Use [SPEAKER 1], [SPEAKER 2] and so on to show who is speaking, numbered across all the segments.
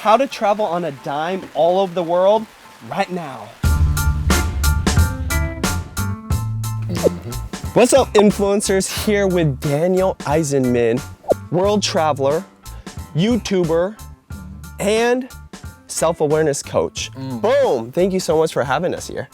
[SPEAKER 1] how to travel on a dime all over the world right now. What's up, influencers? Here with Daniel Eisenman, world traveler, YouTuber, and self-awareness coach. Boom! Thank you so much for having us here.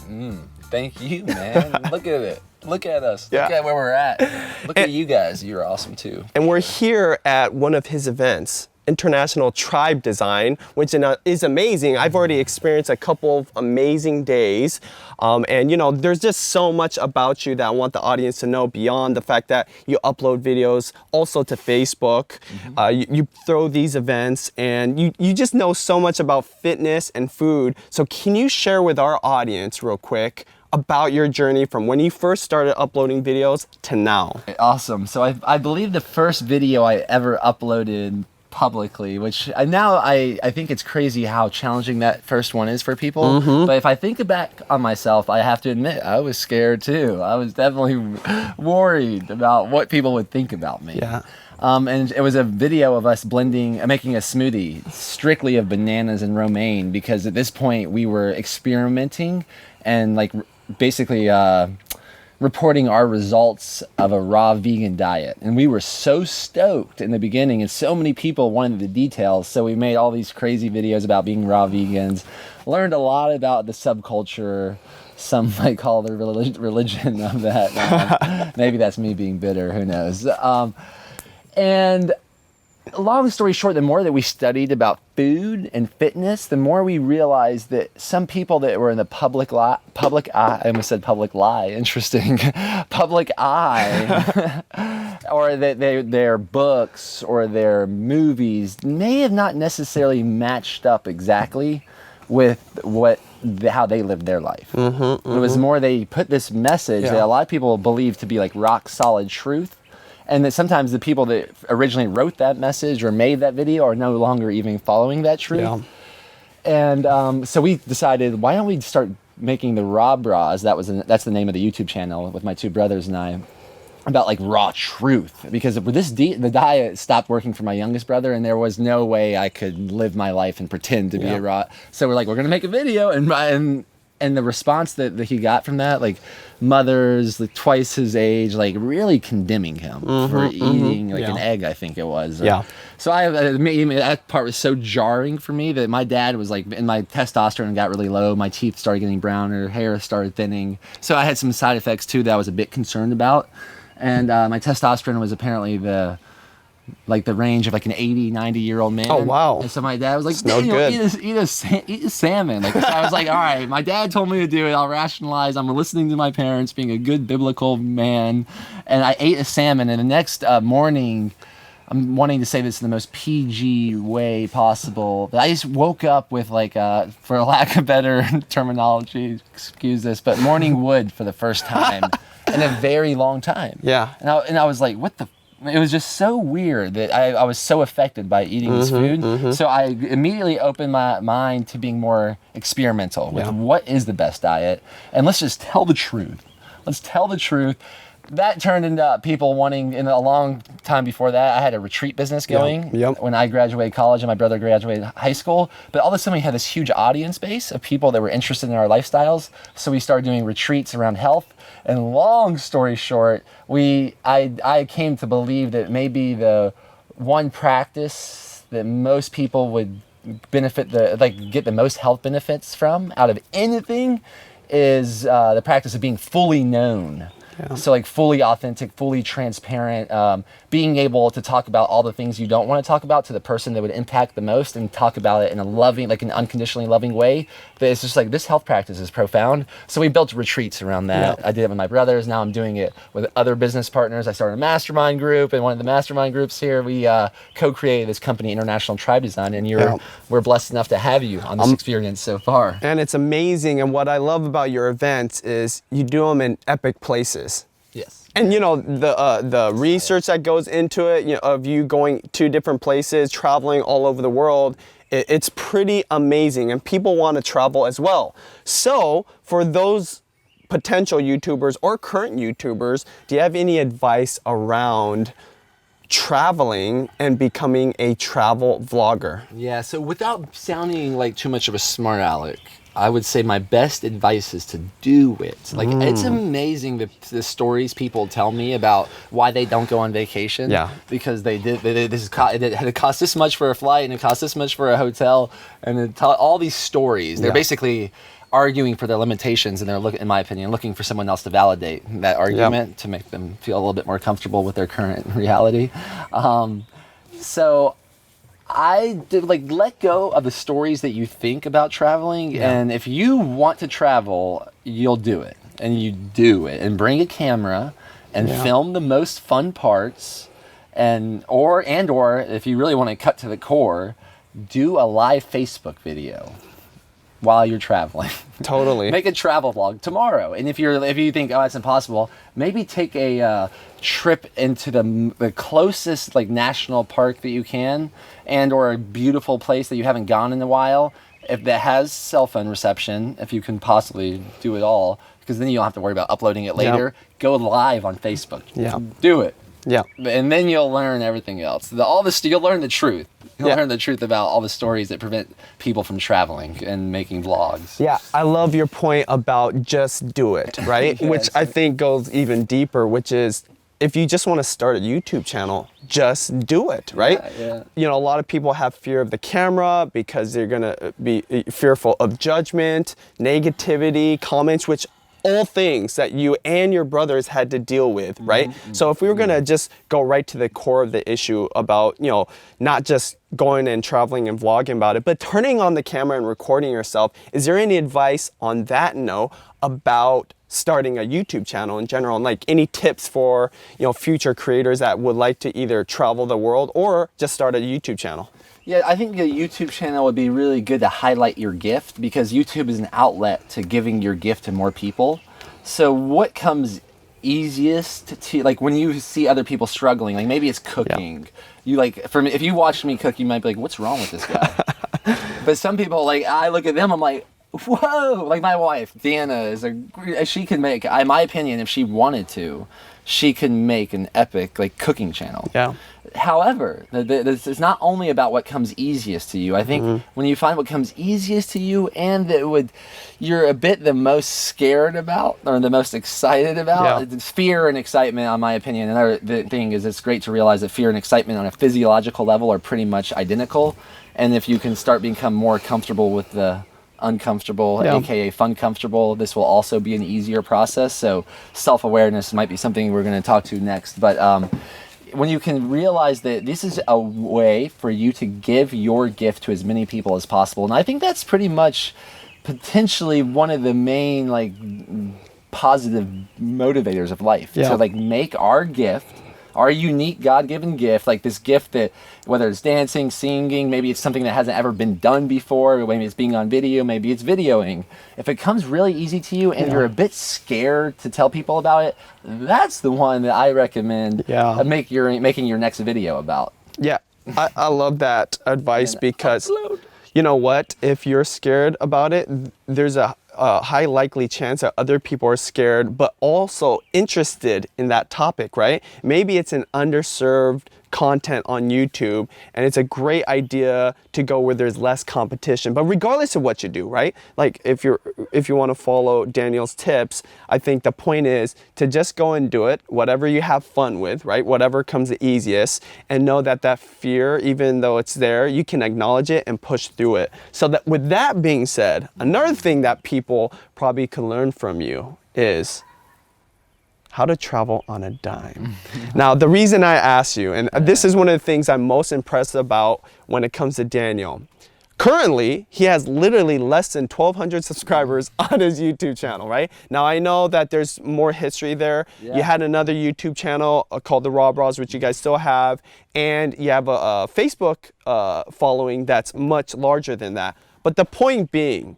[SPEAKER 2] Thank you, man. Look at it. Look at us.
[SPEAKER 1] Yeah.
[SPEAKER 2] Look at where we're at. Look at you guys. You're awesome too.
[SPEAKER 1] And we're here at one of his events, International Tribe Design, which is amazing. I've already experienced a couple of amazing days. And you know, there's just so much about you that I want the audience to know beyond the fact that you upload videos also to Facebook. You throw these events and you just know so much about fitness and food. So can you share with our audience real quick about your journey from when you first started uploading videos to now?
[SPEAKER 2] Awesome. So I believe the first video I ever uploaded publicly, which now I think it's crazy how challenging that first one is for people. But if I think back on myself, I have to admit I was scared too. I was definitely worried about what people would think about me.
[SPEAKER 1] Yeah.
[SPEAKER 2] And it was a video of us making a smoothie strictly of bananas and romaine, because at this point we were experimenting and like basically reporting our results of a raw vegan diet. And we were so stoked in the beginning and so many people wanted the details. So we made all these crazy videos about being raw vegans, learned a lot about the subculture. Some might call the religion of that. Maybe that's me being bitter, who knows. And long story short, the more that we studied about food and fitness, the more we realized that some people that were in the public eye, I almost said public lie, interesting, public eye, or that their books or their movies may have not necessarily matched up exactly with how they lived their life. It was more they put this message that a lot of people believe to be like rock solid truth. And that sometimes the people that originally wrote that message or made that video are no longer even following that truth.
[SPEAKER 1] Yeah.
[SPEAKER 2] And so we decided, why don't we start making the Rawbrahs, that's the name of the YouTube channel with my two brothers and I, about like raw truth. Because the diet stopped working for my youngest brother and there was no way I could live my life and pretend to be a raw. So we're like, we're going to make a video. And the response that he got from that, like mothers like twice his age, like really condemning him for eating like an egg, I think it was. So that part was so jarring for me that my dad was like, and my testosterone got really low. My teeth started getting browner, hair started thinning. So I had some side effects too that I was a bit concerned about. And my testosterone was apparently the range of like an 80, 90-year-old man.
[SPEAKER 1] Oh, wow.
[SPEAKER 2] And so my dad was like, Daniel, eat a salmon. Like, so I was like, all right, my dad told me to do it. I'll rationalize. I'm listening to my parents, being a good biblical man. And I ate a salmon. And the next morning, I'm wanting to say this in the most PG way possible, but I just woke up with like, for a lack of better terminology, excuse this, but morning wood for the first time in a very long time.
[SPEAKER 1] Yeah.
[SPEAKER 2] And I was like, what the... It was just so weird that I was so affected by eating this food. So I immediately opened my mind to being more experimental with what is the best diet. And let's just tell the truth. Let's tell the truth. That turned into people wanting, in a long time before that, I had a retreat business going when I graduated college and my brother graduated high school. But all of a sudden we had this huge audience base of people that were interested in our lifestyles. So we started doing retreats around health. And long story short, I came to believe that maybe the one practice that most people would get the most health benefits from out of anything is the practice of being fully known. So like fully authentic, fully transparent, being able to talk about all the things you don't want to talk about to the person that would impact the most and talk about it in a loving, like an unconditionally loving way. But it's just like, this health practice is profound. So we built retreats around that. I did it with my brothers. Now I'm doing it with other business partners. I started a mastermind group, and one of the mastermind groups here, we co-created this company, International Tribe Design, and we're blessed enough to have you on this experience so far.
[SPEAKER 1] And it's amazing. And what I love about your events is you do them in epic places.
[SPEAKER 2] Yes.
[SPEAKER 1] And you know, the research that goes into it, you know, of you going to different places, traveling all over the world, it's pretty amazing, and people want to travel as well. So for those potential YouTubers or current YouTubers, do you have any advice around traveling and becoming a travel vlogger?
[SPEAKER 2] Yeah, so without sounding like too much of a smart aleck, I would say my best advice is to do it. Like, it's amazing the stories people tell me about why they don't go on vacation. Yeah. Because it had to cost this much for a flight, and it cost this much for a hotel, and all these stories. They're basically arguing for their limitations, and they're in my opinion, looking for someone else to validate that argument to make them feel a little bit more comfortable with their current reality. So I did let go of the stories that you think about traveling, and if you want to travel, you'll do it, and you do it, and bring a camera and film the most fun parts, or if you really want to cut to the core, do a live Facebook video while you're traveling.
[SPEAKER 1] Totally.
[SPEAKER 2] Make a travel vlog tomorrow. And if you think, oh, that's impossible, maybe take a trip into the closest national park that you can, or a beautiful place that you haven't gone in a while, if that has cell phone reception, if you can possibly do it all, because then you don't have to worry about uploading it later. Go live on Facebook. Do it. Yeah. And then you'll learn everything else. You'll learn the truth. You'll learn the truth about all the stories that prevent people from traveling and making vlogs. Yeah, I love your point about just do it, right? Which I think goes even deeper, which is if you just want to start a YouTube channel, just do it, right? You know, a lot of people have fear of the camera because they're going to be fearful of judgment, negativity, comments, which all things that you and your brothers had to deal with, right? So if we were gonna just go right to the core of the issue about, not just going and traveling and vlogging about it, but turning on the camera and recording yourself, is there any advice on that note about starting a YouTube channel in general, and any tips for, future creators that would like to either travel the world or just start a YouTube channel? Yeah, I think a YouTube channel would be really good to highlight your gift, because YouTube is an outlet to giving your gift to more people. So what comes easiest to when you see other people struggling, maybe it's cooking. You if you watch me cook, you might be like, what's wrong with this guy? But some people, I look at them, I'm like, whoa, my wife, Deanna, she can make, in my opinion, if she wanted to, she can make an epic cooking channel. Yeah. However, it's not only about what comes easiest to you. I think when you find what comes easiest to you and that you're a bit the most scared about or the most excited about, it's fear and excitement, in my opinion. Another thing is it's great to realize that fear and excitement on a physiological level are pretty much identical. And if you can become more comfortable with the uncomfortable, aka fun comfortable, this will also be an easier process. So self-awareness might be something we're going to talk to next. But when you can realize that this is a way for you to give your gift to as many people as possible, and I think that's pretty much potentially one of the main positive motivators of life, to make our gift, our unique God-given gift, this gift that, whether it's dancing, singing, maybe it's something that hasn't ever been done before, maybe it's being on video, maybe it's videoing. If it comes really easy to you and you're a bit scared to tell people about it, that's the one that I recommend making your next video about. Yeah, I love that advice, because you know what? If you're scared about it, there's a high likely chance that other people are scared but also interested in that topic, right? Maybe it's an underserved content on YouTube, and it's a great idea to go where there's less competition. But regardless of what you do, right? If you want to follow Daniel's tips, I think the point is to just go and do it, whatever you have fun with, right? Whatever comes the easiest, and know that fear, even though it's there, you can acknowledge it and push through it. So that with that being said, another thing that people probably can learn from you is how to travel on a dime. Now, the reason I asked you, and this is one of the things I'm most impressed about when it comes to Daniel. Currently, he has literally less than 1,200 subscribers on his YouTube channel, right? Now, I know that there's more history there. You had another YouTube channel called the Rawbrahs, which you guys still have, and you have a Facebook following that's much larger than that. But the point being,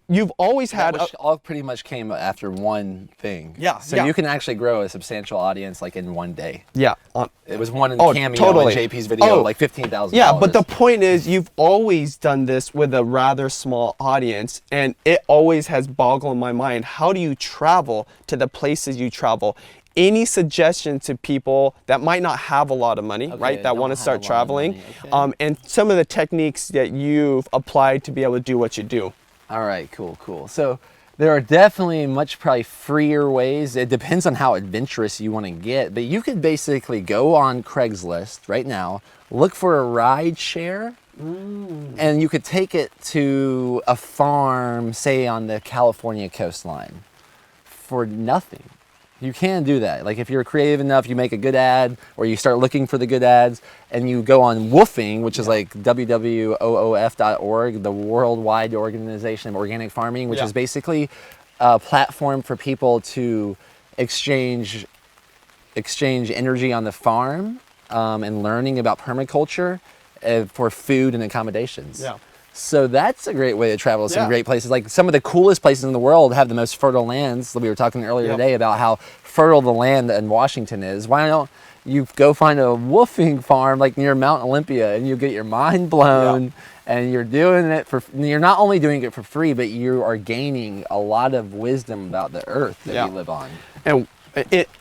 [SPEAKER 2] you've always had all pretty much came after one thing. So you can actually grow a substantial audience in one day. It was one in cameo in JP's video, 15,000. Yeah, but the point is, you've always done this with a rather small audience, and it always has boggled my mind. How do you travel to the places you travel?
[SPEAKER 1] any suggestion to people that might not have a lot of money, right? That want to start traveling, and some of the techniques that you've applied to be able to do what you do.
[SPEAKER 2] All right, cool. So there are definitely probably freer ways. It depends on how adventurous you want to get, but you could basically go on Craigslist right now, look for a ride share, and you could take it to a farm, say on the California coastline, for nothing. You can do that. Like if you're creative enough, you make a good ad, or you start looking for the good ads, and you go on Woofing, which is like WWOOF.org, the Worldwide Organization of Organic Farming, which is basically a platform for people to exchange energy on the farm and learning about permaculture for food and accommodations. So that's a great way to travel to some great places. Like some of the coolest places in the world have the most fertile lands. We were talking earlier today about how fertile the land in Washington is. Why don't you go find a woofing farm like near Mount Olympia, and you get your mind blown, and you're doing it you're not only doing it for free, but you are gaining a lot of wisdom about the earth that we live on.
[SPEAKER 1] And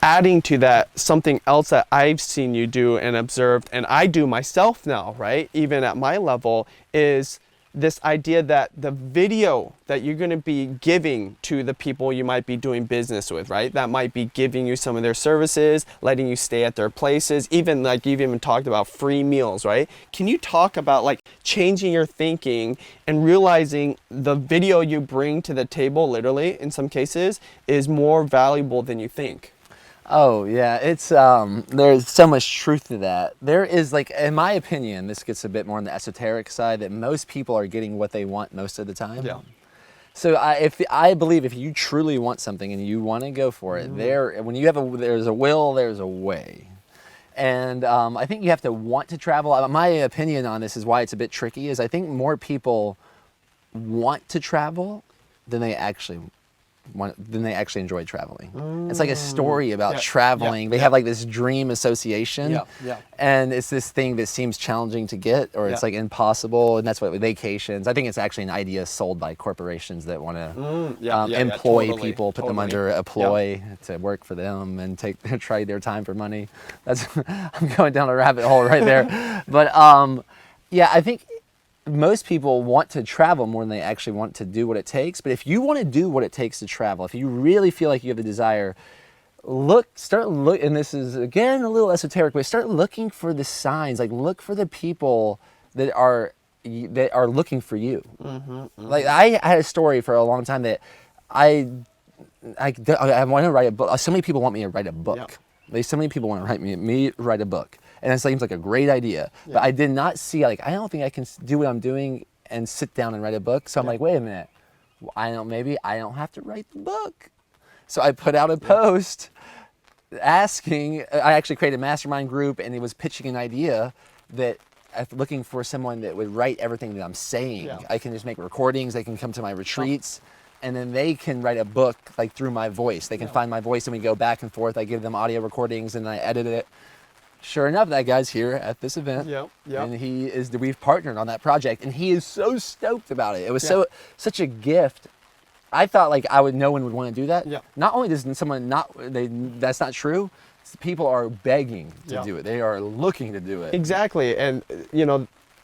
[SPEAKER 1] adding to that, something else that I've seen you do and observed, and I do myself now, right, even at my level, is this idea that the video that you're going to be giving to the people you might be doing business with, right, that might be giving you some of their services, letting you stay at their places, even like you've even talked about free meals, right? Can you talk about like changing your thinking and realizing the video you bring to the table, literally in some cases, is more valuable than you think?
[SPEAKER 2] Oh yeah, it's there's so much truth to that. There is, like, in my opinion, this gets a bit more on the esoteric side, that most people are getting what they want most of the time. So I believe if you truly want something and you want to go for it, there's a will, there's a way. And I think you have to want to travel. My opinion on this is why it's a bit tricky, is I think more people want to travel than they actually enjoy traveling. It's like a story about traveling. They have like this dream association, and it's this thing that seems challenging to get, or it's like impossible, and that's what vacations. I think it's actually an idea sold by corporations that want to employ people, put them under a ploy to work for them and trade their time for money. I'm going down a rabbit hole right there, but I think most people want to travel more than they actually want to do what it takes. But if you want to do what it takes to travel, if you really feel like you have a desire, and this is again a little esoteric, but start looking for the signs. Like look for the people that are looking for you. Like I had a story for a long time that I want to write a book. So many people want me to write a book. So many people want to write a book. And it seems like a great idea, but I did not see, like, I don't think I can do what I'm doing and sit down and write a book. So I'm like, wait a minute, maybe I don't have to write the book. So I put out a post asking, I actually created a mastermind group, and it was pitching an idea that looking for someone that would write everything that I'm saying. I can just make recordings, they can come to my retreats, and then they can write a book like through my voice. They can find my voice, and we go back and forth. I give them audio recordings and I edit it. Sure enough, that guy's here at this event, and we've partnered on that project, and he is so stoked about it. It was such a gift. I thought like no one would want to do that. Not only does someone that's not true. People are begging to do it. They are looking to do it.
[SPEAKER 1] Exactly, and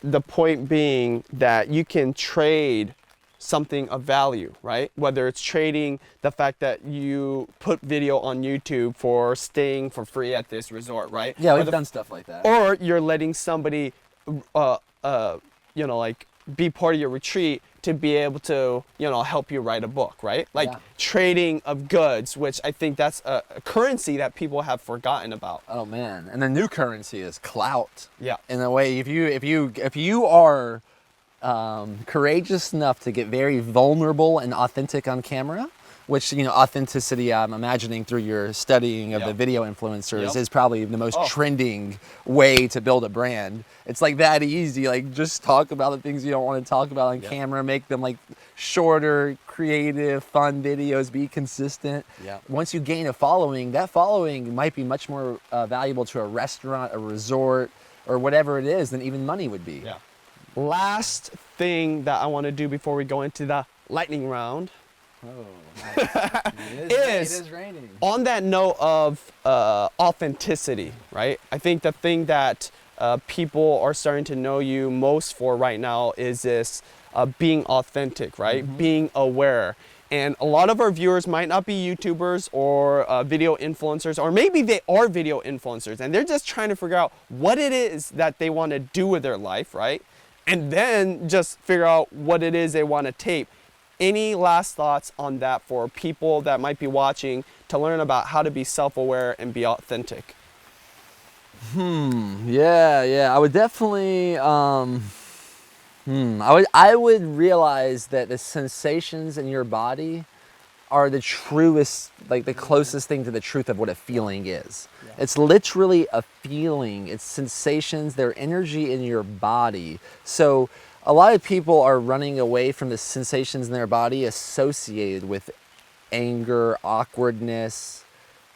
[SPEAKER 1] the point being that you can trade something of value, right? Whether it's trading the fact that you put video on YouTube for staying for free at this resort, right?
[SPEAKER 2] Yeah, we've done stuff like that.
[SPEAKER 1] Or you're letting somebody, like be part of your retreat to be able to, help you write a book, right? Like trading of goods, which I think that's a currency that people have forgotten about.
[SPEAKER 2] Oh man, and the new currency is clout.
[SPEAKER 1] Yeah.
[SPEAKER 2] In a way, if you are courageous enough to get very vulnerable and authentic on camera, which, authenticity, I'm imagining through your studying of the video influencers, is probably the most trending way to build a brand. It's like that easy, like just talk about the things you don't want to talk about on camera, make them like shorter, creative, fun videos, be consistent. Once you gain a following, that following might be much more valuable to a restaurant, a resort, or whatever it is than even money would be.
[SPEAKER 1] Last thing that I want to do before we go into the lightning round,
[SPEAKER 2] It is raining.
[SPEAKER 1] On that note of authenticity, right? I think the thing that people are starting to know you most for right now is this being authentic, right? Being aware. And a lot of our viewers might not be YouTubers or video influencers, or maybe they are video influencers and they're just trying to figure out what it is that they want to do with their life, right? And then just figure out what it is they want to tape. Any last thoughts on that for people that might be watching to learn about how to be self-aware and be authentic?
[SPEAKER 2] Yeah. I would definitely, I would realize that the sensations in your body are the truest, like the closest thing to the truth of what a feeling is. Yeah. It's literally a feeling. It's sensations, they're energy in your body. So a lot of people are running away from the sensations in their body associated with anger, awkwardness,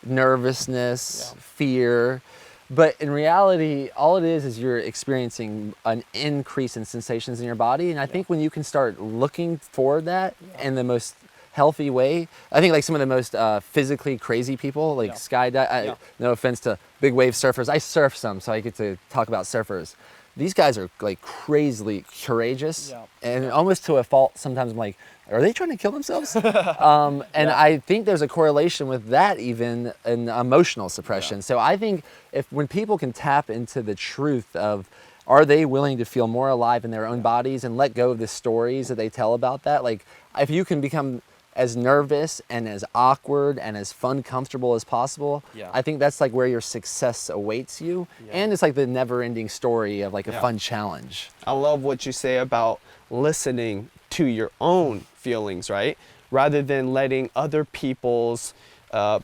[SPEAKER 2] nervousness, fear. But in reality, all it is you're experiencing an increase in sensations in your body. And I think when you can start looking for that in the most healthy way, I think like some of the most physically crazy people, like skydive, no offense to big wave surfers, I surf some, so I get to talk about surfers. These guys are like crazily courageous and almost to a fault. Sometimes I'm like, are they trying to kill themselves? And I think there's a correlation with that even in emotional suppression. So I think when people can tap into the truth of, are they willing to feel more alive in their own bodies and let go of the stories that they tell about that? Like if you can become as nervous and as awkward and as fun, comfortable as possible, I think that's like where your success awaits you. And it's like the never ending story of like a fun challenge.
[SPEAKER 1] I love what you say about listening to your own feelings, right? Rather than letting other people's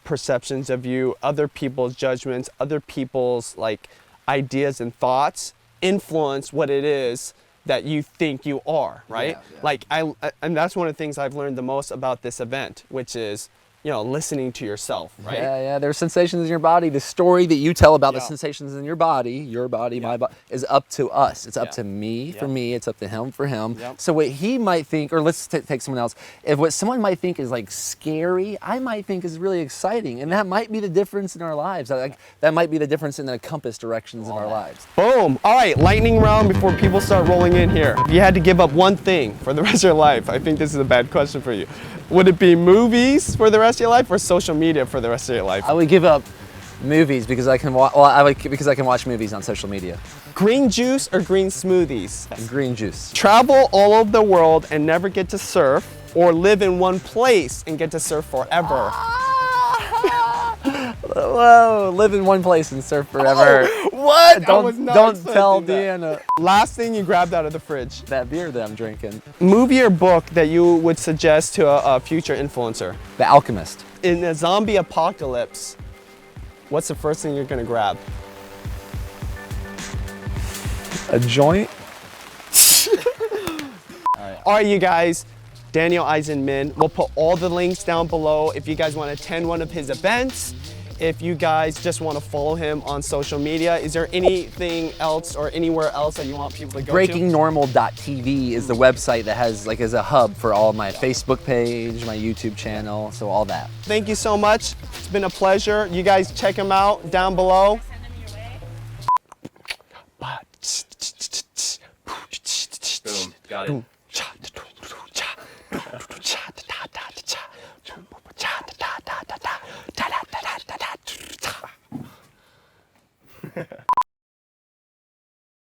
[SPEAKER 1] perceptions of you, other people's judgments, other people's like ideas and thoughts influence what it is that you think you are, right? Like and that's one of the things I've learned the most about this event, which is, you know, listening to yourself, right?
[SPEAKER 2] Yeah. There's sensations in your body. The story that you tell about the sensations in your body, my body, is up to us. It's up to me for me. It's up to him for him. So what he might think, or let's take someone else, if what someone might think is like scary, I might think is really exciting. And that might be the difference in our lives. Like, that might be the difference in the compass directions in our lives.
[SPEAKER 1] Boom. All right, lightning round before people start rolling in here. If you had to give up one thing for the rest of your life, I think this is a bad question for you. Would it be movies for the rest of your life or social media for the rest of your life?
[SPEAKER 2] I would give up movies because I can because I can watch movies on social media.
[SPEAKER 1] Green juice or green smoothies?
[SPEAKER 2] Green juice.
[SPEAKER 1] Travel all over the world and never get to surf, or live in one place and get to surf forever?
[SPEAKER 2] Whoa, live in one place and surf forever.
[SPEAKER 1] Oh, what?
[SPEAKER 2] Don't tell Deanna.
[SPEAKER 1] Last thing you grabbed out of the fridge?
[SPEAKER 2] That beer that I'm drinking.
[SPEAKER 1] Movie or book that you would suggest to a future influencer?
[SPEAKER 2] The Alchemist.
[SPEAKER 1] In a zombie apocalypse, what's the first thing you're gonna grab?
[SPEAKER 2] A joint?
[SPEAKER 1] All right, you guys. Daniel Eisenman. We'll put all the links down below if you guys want to attend one of his events. If you guys just want to follow him on social media, is there anything else or anywhere else that you want people to go to?
[SPEAKER 2] BreakingNormal.tv is the website that has like as a hub for all my Facebook page, my YouTube channel, so all that.
[SPEAKER 1] Thank you so much. It's been a pleasure. You guys check him out down below.
[SPEAKER 3] Boom, got it.